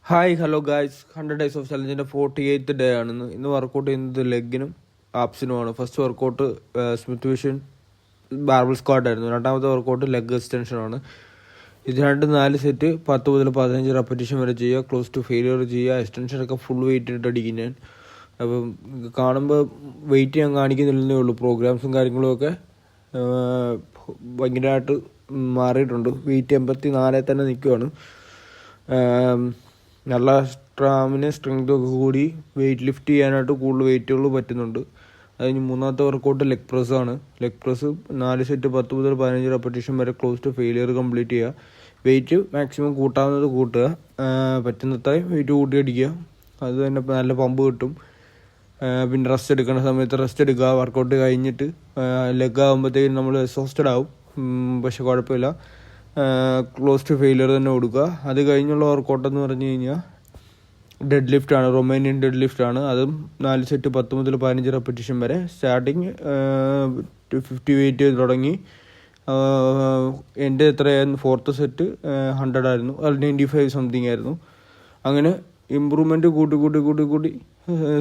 Hi hello guys, 100 days of ചലഞ്ചിൻ്റെ 48th day ആണ് ഇന്ന് വർക്കൗട്ട് ചെയ്യുന്നത് ലെഗിനും ആപ്സിനുമാണ്. First workout Smith vision barbell squat ആയിരുന്നു. രണ്ടാമത്തെ വർക്കൗട്ട് ലെഗ് എക്സ്റ്റൻഷനാണ്. ഇത് 4 സെറ്റ് 10 മുതൽ 15 റെപ്പറ്റീഷൻ വരെ ചെയ്യുക. ക്ലോസ് ടു ഫെയിലിയർ ചെയ്യുക. എക്സ്റ്റൻഷനൊക്കെ ഫുൾ വെയിറ്റ് ഇട്ട് അടിക്കും ഞാൻ. അപ്പം കാണുമ്പോൾ വെയിറ്റ് ഞാൻ കാണിക്കുന്നില്ലെന്നേ ഉള്ളൂ. പ്രോഗ്രാംസും കാര്യങ്ങളുമൊക്കെ ഭയങ്കരമായിട്ട് മാറിയിട്ടുണ്ട്. വെയിറ്റ് 84 തന്നെ നിൽക്കുവാണ്. നല്ല സ്ട്രെങ്ത് ഒക്കെ കൂടി വെയിറ്റ് ലിഫ്റ്റ് ചെയ്യാനായിട്ട് കൂടുതൽ വെയിറ്റുകൾ പറ്റുന്നുണ്ട്. അതിന് മൂന്നാമത്തെ വർക്കൗട്ട് ലെഗ് പ്രസ്സാണ്. ലെഗ് പ്രസ് 4 സെറ്റ് 10 മുതൽ 15 റെപ്പറ്റീഷൻ വരെ ക്ലോസ് ടു ഫെയിലിയർ കംപ്ലീറ്റ് ചെയ്യുക. വെയിറ്റ് മാക്സിമം കൂട്ടാവുന്നത് കൂട്ടുക, പറ്റുന്നത്രയും വെയിറ്റ് കൂട്ടി അടിക്കുക. അത് തന്നെ നല്ല പമ്പ് കിട്ടും. പിന്നെ റെസ്റ്റ് എടുക്കേണ്ട സമയത്ത് റെസ്റ്റ് എടുക്കുക. വർക്കൗട്ട് കഴിഞ്ഞിട്ട് ലെഗ് ആകുമ്പോഴത്തേക്കും നമ്മൾ എക്സോസ്റ്റഡ് ആവും, പക്ഷെ കുഴപ്പമില്ല. ക്ലോസ് ടു ഫെയിലിയർ തന്നെ കൊടുക്കുക. അത് കഴിഞ്ഞുള്ള വർക്കൗട്ടെന്ന് പറഞ്ഞു കഴിഞ്ഞാൽ ഡെഡ് ലിഫ്റ്റാണ്, റൊമേനിയൻ ഡെഡ് ലിഫ്റ്റാണ്. അതും 4 സെറ്റ് 10 മുതൽ 15 റെപ്പറ്റീഷൻ വരെ. സ്റ്റാർട്ടിങ് 50 വെയിറ്റ് ചെയ്ത് തുടങ്ങി. എൻ്റെ എത്രയായിരുന്നു, 4th സെറ്റ് 100 ആയിരുന്നു, അത് 95 സംതിങ് ആയിരുന്നു. അങ്ങനെ ഇമ്പ്രൂവ്മെൻറ്റ് കൂട്ടി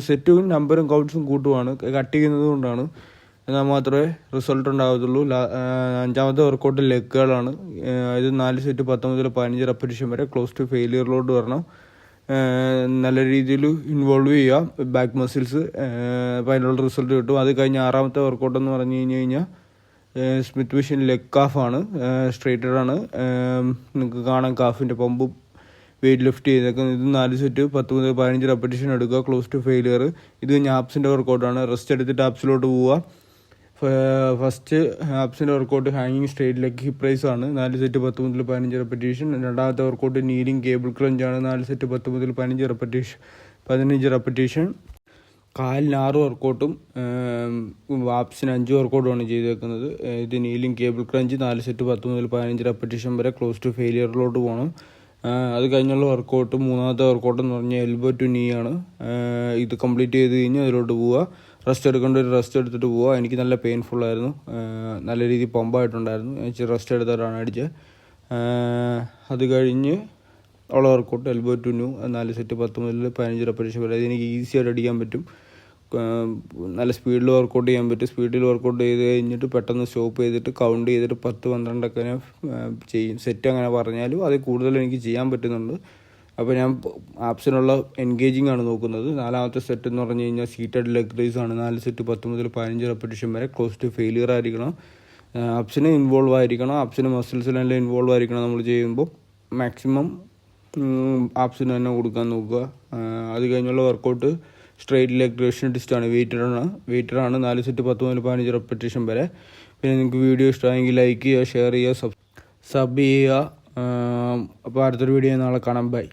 സെറ്റും നമ്പറും കൗണ്ട്സും കൂട്ടുവാണ്. കട്ട് ചെയ്യുന്നത് കൊണ്ടാണ്. എന്നാൽ മാത്രമേ റിസൾട്ട് ഉണ്ടാകത്തുള്ളൂ. 5ാമത്തെ വർക്കൗട്ട് ലെഗുകളാണ്. ഇത് 4 സെറ്റ് 10 മുതൽ 15 റെപ്പറ്റീഷൻ വരെ ക്ലോസ് ടു ഫെയിലിയറിലോട്ട് വരണം. നല്ല രീതിയിൽ ഇൻവോൾവ് ചെയ്യുക ബാക്ക് മസിൽസ്. അപ്പോൾ അതിനുള്ള റിസൾട്ട് കിട്ടും. അത് കഴിഞ്ഞ് 6ാമത്തെ വർക്കൗട്ട് എന്ന് പറഞ്ഞു കഴിഞ്ഞാൽ സ്മിത്ത് വിഷൻ ലെഗ് കാഫാണ്. സ്ട്രേറ്റഡ് ആണ്. നിങ്ങൾക്ക് കാണാം കാഫിൻ്റെ പമ്പും വെയിറ്റ് ലിഫ്റ്റ് ചെയ്തേക്കെ. ഇത് 4 സെറ്റ് 10 മുതൽ 15 റെപ്പറ്റീഷൻ എടുക്കുക. Close to failure. ഇത് കഴിഞ്ഞ് ആപ്സിൻ്റെ വർക്കൗട്ടാണ്. റെസ്റ്റ് എടുത്തിട്ട് ആപ്സിലോട്ട് പോവുക. ഫസ്റ്റ് ആപ്സിൻ്റെ വർക്കൗട്ട് ഹാങ്ങിങ് സ്ട്രേറ്റ് ലെഗ് ഹിപ്പ് റൈസ് ആണ്. 4 സെറ്റ് 10 മുതൽ 15 റെപ്പറ്റീഷൻ. രണ്ടാമത്തെ വർക്കൗട്ട് നീലിംഗ് കേബിൾ ക്രഞ്ചാണ്. 4 സെറ്റ് 10 മുതൽ 15 റെപ്പറ്റീഷൻ. കാലിന് 6 വർക്കൗട്ടും ആപ്സിന് 5 വർക്കൗട്ടുമാണ് ചെയ്തേക്കുന്നത്. ഇത് നീലിംഗ് കേബിൾ ക്രഞ്ച് 4 സെറ്റ് 10 മുതൽ 15 റെപ്പറ്റീഷൻ വരെ ക്ലോസ് ടു ഫെയിലിയറിലോട്ട് പോകണം. അത് കഴിഞ്ഞുള്ള വർക്കൗട്ട് മൂന്നാമത്തെ വർക്കൗട്ട് എന്ന് പറഞ്ഞാൽ എൽബോ ടു നീ ആണ്. ഇത് കംപ്ലീറ്റ് ചെയ്ത് കഴിഞ്ഞ് അതിലോട്ട് പോവുക. റെസ്റ്റ് എടുക്കേണ്ട ഒരു റെസ്റ്റ് എടുത്തിട്ട് പോവുക. എനിക്ക് നല്ല പെയിൻഫുള്ളായിരുന്നു, നല്ല രീതിയിൽ പമ്പായിട്ടുണ്ടായിരുന്നു. ഇച്ചിരി റെസ്റ്റ് എടുത്തിട്ടാണ് അടിച്ചത്. അത് കഴിഞ്ഞ് ഉള്ള workout elbow to knee 4 set 10 മുതൽ 15 റെപ്പറ്റീഷൻ വരെ. എനിക്ക് ഈസി ആയിട്ട് അടിക്കാൻ പറ്റും. നല്ല സ്പീഡിൽ വർക്കൗട്ട് ചെയ്യാൻ പറ്റും. സ്പീഡിൽ വർക്കൗട്ട് ചെയ്ത് കഴിഞ്ഞിട്ട് പെട്ടെന്ന് സ്റ്റോപ്പ് ചെയ്തിട്ട് കൗണ്ട് ചെയ്തിട്ട് 10-12 ഒക്കെ ഞാൻ ചെയ്യും. സെറ്റ് അങ്ങനെ പറഞ്ഞാലും അതിൽ കൂടുതൽ എനിക്ക് ചെയ്യാൻ പറ്റുന്നുണ്ട്. അപ്പോൾ ഞാൻ ആപ്സിനുള്ള എൻഗേജിങ് ആണ് നോക്കുന്നത്. 4ാമത്തെ സെറ്റ് എന്ന് പറഞ്ഞു കഴിഞ്ഞാൽ സീറ്റഡ് ലെഗ് റൈസ് ആണ്. 4 സെറ്റ് 10 മുതൽ 15 റെപ്പറ്റീഷൻ വരെ ക്ലോസ് ടു ഫെയിലിയർ ആയിരിക്കണം. ആപ്സിന് ഇൻവോൾവ് ആയിരിക്കണം. ആപ്സിന് മസിൽസിനെല്ലാം ഇൻവോൾവ് ആയിരിക്കണം. നമ്മൾ ചെയ്യുമ്പോൾ മാക്സിമം ആപ്സിന് തന്നെ കൊടുക്കാൻ നോക്കുക. അത് കഴിഞ്ഞുള്ള വർക്കൗട്ട് സ്ട്രേറ്റ് ലെഗ് റേഷൻ ഡിസ്റ്റാണ്. വെയിറ്റഡ് ആണ്. 4 സെറ്റ് 10 മുതൽ 15 റെപ്പറ്റീഷൻ വരെ. പിന്നെ നിങ്ങൾക്ക് വീഡിയോ ഇഷ്ടമായെങ്കിൽ ലൈക്ക് ചെയ്യുക, ഷെയർ ചെയ്യുക, സബ് ചെയ്യുക. അപ്പോൾ അടുത്തൊരു വീഡിയോ നാളെ കാണാം. ബൈ.